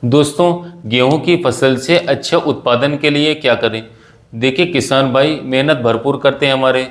दोस्तों, गेहूं की फसल से अच्छा उत्पादन के लिए क्या करें। देखिए किसान भाई मेहनत भरपूर करते हैं, हमारे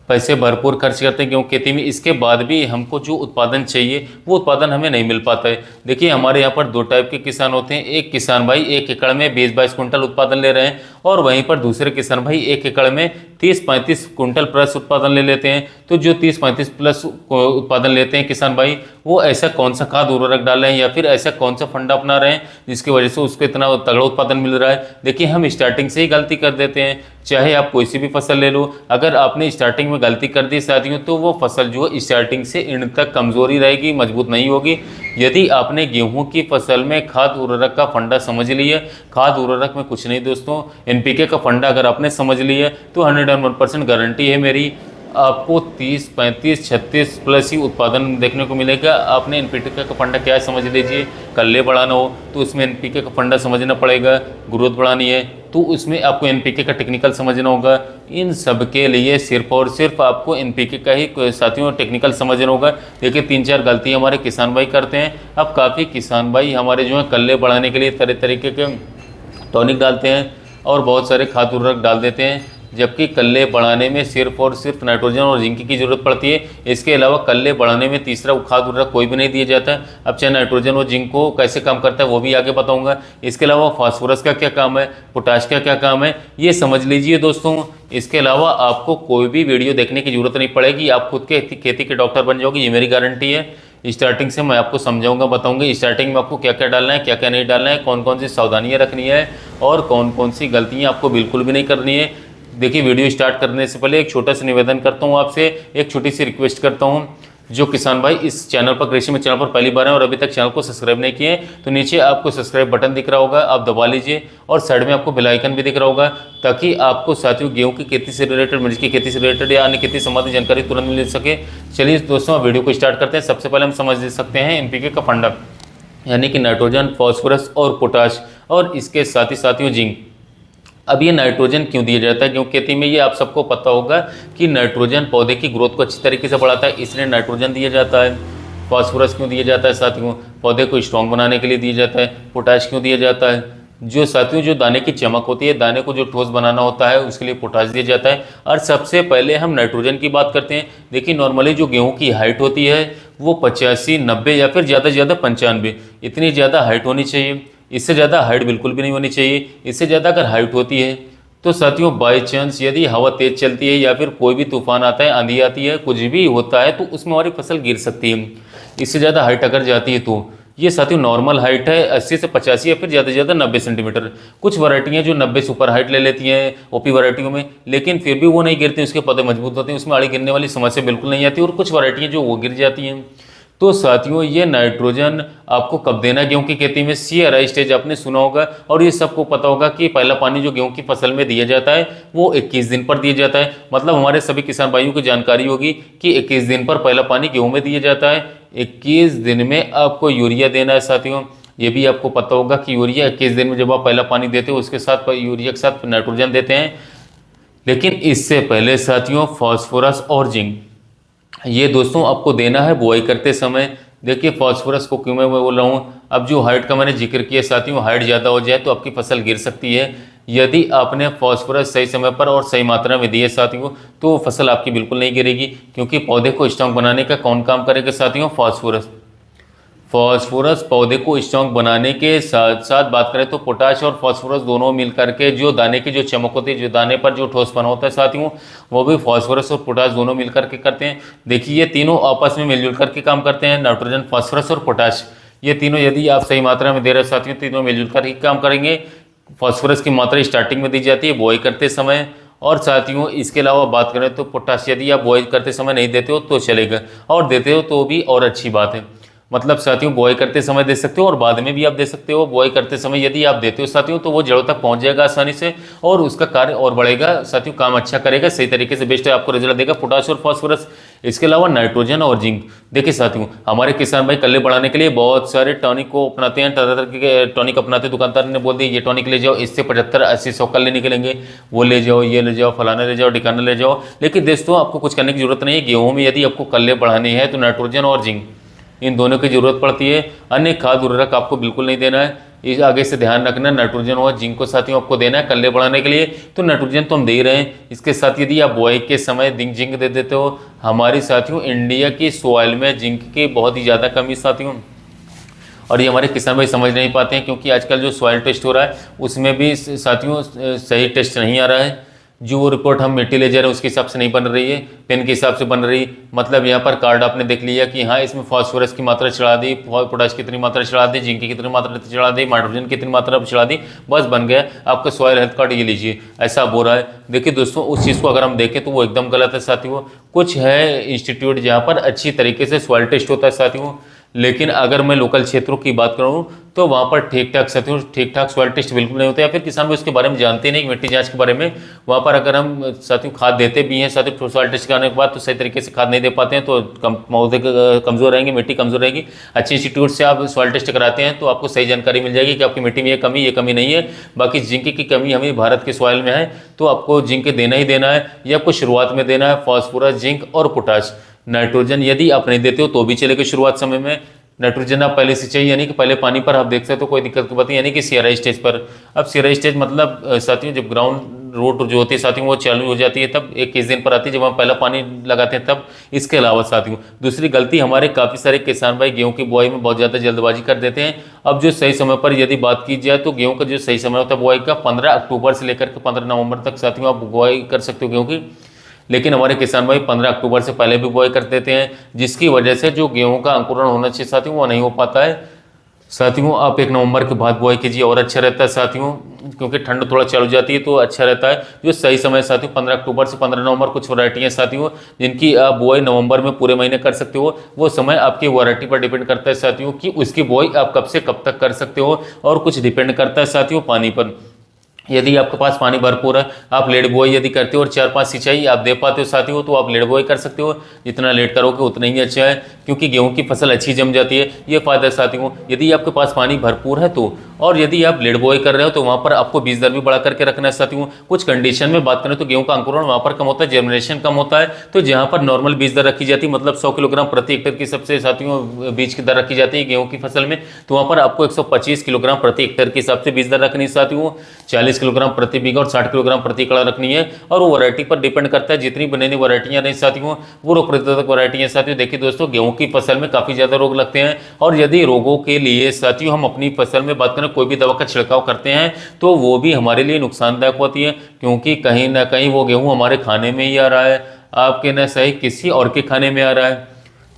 पैसे भरपूर खर्च करते हैं गेहूं खेती में, इसके बाद भी हमको जो उत्पादन चाहिए वो उत्पादन हमें नहीं मिल पाता है। देखिए हमारे यहाँ पर दो टाइप के किसान होते हैं। एक किसान भाई 1 एकड़ में 20-22 कुंटल उत्पादन ले रहे हैं, और वहीं पर दूसरे किसान भाई 1 एकड़ में 30-35 कुंटल प्लस उत्पादन ले लेते हैं। तो जो 30-35 प्लस उत्पादन लेते हैं किसान भाई, वो ऐसा कौन सा खाद उर्वरक डाल रहे हैं या फिर ऐसा कौन सा फंडा अपना रहे हैं जिसकी वजह से उसको इतना तगड़ा उत्पादन मिल रहा है। देखिए हम स्टार्टिंग से ही गलती कर देते हैं, चाहे आप कोई सी भी फसल ले लो, अगर आपने स्टार्टिंग में गलती कर दी साथियों, तो वो फसल जो है स्टार्टिंग से एंड तक कमजोरी रहेगी, मजबूत नहीं होगी। यदि आपने गेहूं की फसल में खाद उर्वरक का फंडा समझ लिया, खाद उर्वरक में कुछ नहीं दोस्तों, एनपीके का फंडा अगर आपने समझ लिया तो 101% गारंटी है मेरी, आपको 30, 35, 36 प्लस ही उत्पादन देखने को मिलेगा। आपने एनपीके का फंडा क्या है समझ लीजिए, कल्ले बढ़ाना हो तो उसमें एनपीके का फंडा समझना पड़ेगा, ग्रोथ बढ़ानी है तो उसमें आपको एनपीके का टेक्निकल समझना होगा। इन सब के लिए सिर्फ और सिर्फ आपको एनपीके का ही साथियों टेक्निकल समझना होगा। देखिए 3-4 गलतियाँ हमारे किसान भाई करते हैं। अब काफ़ी किसान भाई हमारे जो है कल्ले बढ़ाने के लिए तरह तरीके के टॉनिक डालते हैं और बहुत सारे खाद उर्वरक डाल देते हैं, जबकि कल्ले बढ़ाने में सिर्फ और सिर्फ नाइट्रोजन और जिंक की जरूरत पड़ती है। इसके अलावा कल्ले बढ़ाने में तीसरा खाद उर्वरक कोई भी नहीं दिया जाता है। अब चाहे नाइट्रोजन और जिंक को कैसे काम करता है वो भी आगे बताऊंगा। इसके अलावा फास्फोरस का क्या काम है, पोटाश का क्या काम है, ये समझ लीजिए दोस्तों। इसके अलावा आपको कोई भी वीडियो देखने की जरूरत नहीं पड़ेगी, आप खुद के खेती के डॉक्टर बन जाओगे, ये मेरी गारंटी है। स्टार्टिंग से मैं आपको समझाऊंगा, बताऊंगा स्टार्टिंग में आपको क्या क्या डालना है, क्या क्या नहीं डालना है, कौन कौन सी सावधानियां रखनी है और कौन कौन सी गलतियां आपको बिल्कुल भी नहीं करनी है। देखिए वीडियो स्टार्ट करने से पहले एक छोटा सा निवेदन करता हूँ आपसे, एक छोटी सी रिक्वेस्ट करता हूँ। जो किसान भाई इस चैनल पर, कृषि में चैनल पर पहली बार हैं और अभी तक चैनल को सब्सक्राइब नहीं किए, तो नीचे आपको सब्सक्राइब बटन दिख रहा होगा, आप दबा लीजिए, और साइड में आपको बेल आइकन भी दिख रहा होगा, ताकि आपको साथियों गेहूं की खेती से रिलेटेड, मिर्च की खेती से रिलेटेड या अन्य खेती संबंधी जानकारी तुरंत मिल सके। चलिए दोस्तों वीडियो को स्टार्ट करते हैं। सबसे पहले हम समझ सकते हैं एनपीके का फंडा, यानी कि नाइट्रोजन, फॉस्फोरस और पोटाश, और इसके साथ ही साथियों जिंक। अब ये नाइट्रोजन क्यों दिया जाता है गेहूं खेती में, ये आप सबको पता होगा कि नाइट्रोजन पौधे की ग्रोथ को अच्छी तरीके से बढ़ाता है, इसलिए नाइट्रोजन दिया जाता है। फास्फोरस क्यों दिया जाता है साथियों, पौधे को स्ट्रॉन्ग बनाने के लिए दिया जाता है। पोटाश क्यों दिया जाता है, जो साथियों जो दाने की चमक होती है, दाने को जो ठोस बनाना होता है उसके लिए पोटाश दिया जाता है। और सबसे पहले हम नाइट्रोजन की बात करते हैं। देखिए नॉर्मली जो गेहूं की हाइट होती है वो 85, 90 या फिर ज़्यादा से ज़्यादा 95, इतनी ज़्यादा हाइट होनी चाहिए। इससे ज़्यादा हाइट बिल्कुल भी नहीं होनी चाहिए। इससे ज़्यादा अगर हाइट होती है तो साथियों बाई चांस यदि हवा तेज चलती है या फिर कोई भी तूफान आता है, आंधी आती है, कुछ भी होता है, तो उसमें हमारी फसल गिर सकती है। इससे ज़्यादा हाइट अगर जाती है तो ये साथियों नॉर्मल हाइट है 80 से 85 या फिर ज़्यादा से ज़्यादा 90 सेंटीमीटर। कुछ वैरायटियाँ जो 90 से ऊपर हाइट ले लेती हैं ओपी वैरायटियों में, लेकिन फिर भी वो नहीं गिरती, उसके पौधे मजबूत होते हैं, उसमें आड़ी गिरने वाली समस्या बिल्कुल नहीं आती। और कुछ वैरायटियाँ जो वो गिर जाती हैं। तो साथियों ये नाइट्रोजन आपको कब देना है गेहूं की खेती में, CRI स्टेज आपने सुना होगा, और ये सबको पता होगा कि पहला पानी जो गेहूं की फसल में दिया जाता है वो 21 दिन पर दिया जाता है। मतलब हमारे सभी किसान भाइयों को जानकारी होगी कि 21 दिन पर पहला पानी गेहूं में दिया जाता है। 21 दिन में आपको यूरिया देना है साथियों, ये भी आपको पता होगा कि यूरिया 21 दिन में जब आप पहला पानी देते हो उसके साथ यूरिया के साथ नाइट्रोजन देते हैं। लेकिन इससे पहले साथियों फॉस्फोरस और जिंक ये दोस्तों आपको देना है बुआई करते समय। देखिए फास्फोरस को क्यों मैं बोल रहा हूँ, अब जो हाइट का मैंने जिक्र किया साथियों, हाइट ज़्यादा हो जाए तो आपकी फसल गिर सकती है। यदि आपने फास्फोरस सही समय पर और सही मात्रा में दिए साथियों, तो फसल आपकी बिल्कुल नहीं गिरेगी, क्योंकि पौधे को स्ट्रॉन्ग बनाने का कौन काम करेगा साथियों, फास्फोरस। फास्फोरस पौधे को स्ट्रॉन्ग बनाने के साथ साथ बात करें तो पोटाश और फास्फोरस दोनों मिलकर के जो दाने की जो चमक होती है, जो दाने पर जो ठोसपन होता है साथियों, वो भी फास्फोरस और पोटाश दोनों मिलकर के करते हैं। देखिए ये तीनों आपस में मिलजुल करके काम करते हैं, नाइट्रोजन, फास्फोरस और पोटाश। ये तीनों यदि आप सही मात्रा में दे रहे साथियों, तीनों मिलजुल कर ही काम करेंगे। फास्फोरस की मात्रा स्टार्टिंग में दी जाती है बुआई करते समय, और साथियों इसके अलावा बात करें तो पोटाश यदि आप बुआई करते समय नहीं देते हो तो चलेगा, और देते हो तो भी और अच्छी बात है। मतलब साथियों बुआई करते समय दे सकते हो और बाद में भी आप दे सकते हो। बुआई करते समय यदि आप देते हो साथियों तो वो जड़ों तक पहुंच जाएगा आसानी से और उसका कार्य और बढ़ेगा साथियों, काम अच्छा करेगा, सही तरीके से बेस्ट आपको रिजल्ट देगा पोटाश और फास्फोरस। इसके अलावा नाइट्रोजन और जिंक। देखिए साथियों हमारे किसान भाई कल्ले बढ़ाने के लिए बहुत सारे टॉनिक को अपनाते हैं, तरह तरह के टॉनिक अपनाते हैं। दुकानदार ने बोल दिया ये टॉनिक ले जाओ, इससे 75-80-100 कल्ले निकलेंगे, वो ले जाओ, ये ले जाओ, फलाना ले जाओ, ठिकाना ले जाओ। लेकिन दोस्तों आपको कुछ करने की जरूरत नहीं है। गेहूं में यदि आपको कल्ले बढ़ाने हैं तो नाइट्रोजन और जिंक इन दोनों की जरूरत पड़ती है। अन्य खाद उर्वरक आपको बिल्कुल नहीं देना है। इस आगे से ध्यान रखना, नाइट्रोजन और जिंक को साथियों आपको देना है कल्ले बढ़ाने के लिए। तो नाइट्रोजन तो हम दे ही रहे हैं, इसके साथ यदि आप बुआई के समय जिंक दे देते हो, हमारी साथियों इंडिया की सॉइल में जिंक की बहुत ही ज़्यादा कमी साथियों, और ये हमारे किसान भाई समझ नहीं पाते हैं, क्योंकि आजकल जो सॉइल टेस्ट हो रहा है उसमें भी साथियों सही टेस्ट नहीं आ रहा है। जो रिपोर्ट हम मिट्टी ले जा रहे हैं उसके हिसाब से नहीं बन रही है, पेन के हिसाब से बन रही। मतलब यहाँ पर कार्ड आपने देख लिया कि हाँ इसमें फास्फोरस की मात्रा चढ़ा दी, पोटाश कितनी मात्रा चढ़ा दी, जिंक की कितनी मात्रा चढ़ा दी, नाइट्रोजन कितनी मात्रा चढ़ा दी, बस बन गया आपका सॉइल हेल्थ कार्ड, ये लीजिए। ऐसा हो रहा है। देखिए दोस्तों, उस चीज़ को अगर हम देखें तो वो एकदम गलत है साथियों। कुछ है इंस्टीट्यूट जहाँ पर अच्छी तरीके से सॉइल टेस्ट होता है साथियों, लेकिन अगर मैं लोकल क्षेत्रों की बात करूं तो वहाँ पर ठीक ठाक साथियों ठीक ठाक सॉइल टेस्ट बिल्कुल नहीं होता, या फिर किसान भी उसके बारे में जानते नहीं, मिट्टी जांच के बारे में। वहाँ पर अगर हम साथियों खाद देते भी हैं साथियों सॉइल टेस्ट कराने के बाद, तो सही तरीके से खाद नहीं दे पाते हैं, तो पौधे कमजोर रहेंगे, मिट्टी कमजोर रहेगी। अच्छे इंस्टीट्यूट से आप सॉइल टेस्ट कराते हैं तो आपको सही जानकारी मिल जाएगी कि आपकी मिट्टी में ये कमी नहीं है। बाकी जिंक की कमी हमें भारत के सॉइल में है, तो आपको जिंक देना ही देना है। ये आपको शुरुआत में देना है फास्फोरस, जिंक और पोटाश। नाइट्रोजन यदि आप नहीं देते हो तो भी चलेगा शुरुआत समय में। नाइट्रोजन आप पहले से चाहिए, यानी कि पहले पानी पर आप देख सकते हो, कोई दिक्कत की बात नहीं, यानी कि सीआरआई स्टेज पर। अब सीआरआई स्टेज मतलब साथियों जब ग्राउंड रूट जो होती है साथियों वो चालू हो जाती है, तब 21 दिन पर आती है, जब हम पहला पानी लगाते हैं तब। इसके अलावा साथियों दूसरी गलती हमारे काफ़ी सारे किसान भाई गेहूं की बुआई में बहुत ज़्यादा जल्दबाजी कर देते हैं। अब जो सही समय पर यदि बात की जाए तो गेहूं का जो सही समय होता है बुआई का 15 अक्टूबर से लेकर के 15 नवंबर तक साथियों आप बुआई कर सकते हो गेहूं की। लेकिन हमारे किसान भाई 15 अक्टूबर से पहले भी बुआई कर देते हैं, जिसकी वजह से जो गेहूं का अंकुरण होना चाहिए साथियों वो नहीं हो पाता है। साथियों आप 1 नवंबर के बाद बुआई कीजिए और अच्छा रहता है साथियों, क्योंकि ठंड थोड़ा चल जाती है तो अच्छा रहता है। जो सही समय साथियों 15 अक्टूबर से 15 नवंबर, कुछ वैरायटी है साथियों जिनकी आप बुआई नवंबर में पूरे महीने कर सकते हो। वो समय आपकी वैरायटी पर डिपेंड करता है साथियों कि उसकी बुआई आप कब से कब तक कर सकते हो, और कुछ डिपेंड करता है साथियों पानी पर। यदि आपके पास पानी भरपूर है, आप लेट बुआई यदि करते हो और 4-5 सिंचाई आप दे पाते हो साथियों, तो आप लेट बुआई कर सकते हो। जितना लेट करोगे उतना ही अच्छा है, क्योंकि गेहूं की फसल अच्छी जम जाती है। ये फायदा है साथियों यदि आपके पास पानी भरपूर है तो। और यदि आप लेट बुआई कर रहे हो तो वहाँ पर आपको बीज दर भी बढ़ा करके रखना है साथियों। कुछ कंडीशन में बात करें तो गेहूं का अंकुरण वहाँ पर कम होता है, जर्मिनेशन कम होता है। तो जहाँ पर नॉर्मल बीज दर रखी जाती है, मतलब 100 किलोग्राम प्रति हेक्टेयर की सबसे साथियों बीज की दर रखी जाती है गेहूं की फसल में, तो वहाँ पर आपको 125 किलोग्राम प्रति हेक्टेयर के हिसाब से बीज दर रखनी है साथियों। 40 किलोग्राम प्रति बीघा और 60 किलोग्राम प्रति एकड़ रखनी है। और वो वैरायटी पर डिपेंड करता है, जितनी बनी वैरायटियां रही साथियों वो रोग प्रतिरोधक वैरायटी है साथियों। देखिए दोस्तों, गेहूं की फसल में काफी ज्यादा रोग लगते हैं, और यदि रोगों के लिए साथियों हम अपनी फसल में बात करें कोई भी दवा का छिड़काव करते हैं तो वो भी हमारे लिए नुकसानदायक होती है, क्योंकि कहीं ना कहीं वो गेहूं हमारे खाने में ही आ रहा है, आपके न सही किसी और के खाने में आ रहा है।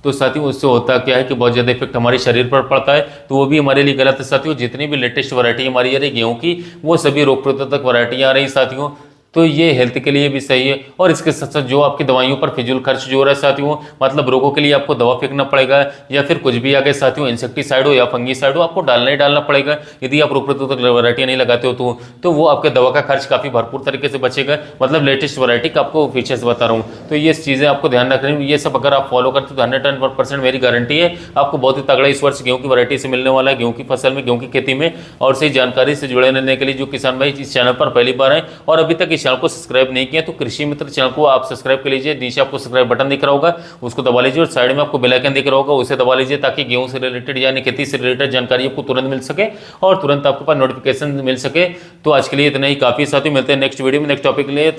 तो साथियों उससे होता क्या है कि बहुत ज़्यादा इफेक्ट हमारे शरीर पर पड़ता है, तो वो भी हमारे लिए गलत है साथियों। जितनी भी लेटेस्ट वैरायटी हमारी आ रही गेहूं की, वो सभी रोग प्रतिरोधक वैरायटी आ रही साथियों, तो ये हेल्थ के लिए भी सही है। और इसके साथ साथ जो आपकी दवाइयों पर फिजूल खर्च जो हो रहा है साथियों, मतलब रोगों के लिए आपको दवा फेंकना पड़ेगा, या फिर कुछ भी आ गए साथियों इंसेक्टिसाइड हो या फंगीसाइड हो, आपको डालना ही डालना पड़ेगा यदि आप रोग प्रतिरोधक वैरायटी नहीं लगाते हो तो वो आपके दवा का खर्च काफ़ी भरपूर तरीके से बचेगा। मतलब लेटेस्ट वैरायटी का आपको फीचर्स बता रहा हूँ, तो ये चीज़ें आपको ध्यान रखनी। ये सब अगर आप फॉलो करते हो तो 110% मेरी गारंटी है आपको बहुत ही तगड़ा इस वर्ष गेहूं की वैरायटी से मिलने वाला है, गेहूं की फसल में, गेहूं की खेती में। और सही जानकारी से जुड़े रहने के लिए जो किसान भाई इस चैनल पर पहली बार हैं और अभी तक इस चैनल को सब्सक्राइब नहीं किया, तो कृषि मित्र चैनल को आप सब्सक्राइब कर लीजिए। नीचे आपको सब्सक्राइब बटन दिख रहा होगा, उसको दबा लीजिए, और साइड में आपको बेल आइकन दिख रहा होगा, उसे दबा लीजिए, ताकि गेहूं से रिलेटेड यानी खेती से रिलेटेड जानकारी आपको तुरंत मिल सके और तुरंत आपके पास नोटिफिकेशन मिल सके। तो आज के लिए इतना ही काफी साथियों, मिलते हैं नेक्स्ट वीडियो में नेक्स्ट टॉपिक के लिए।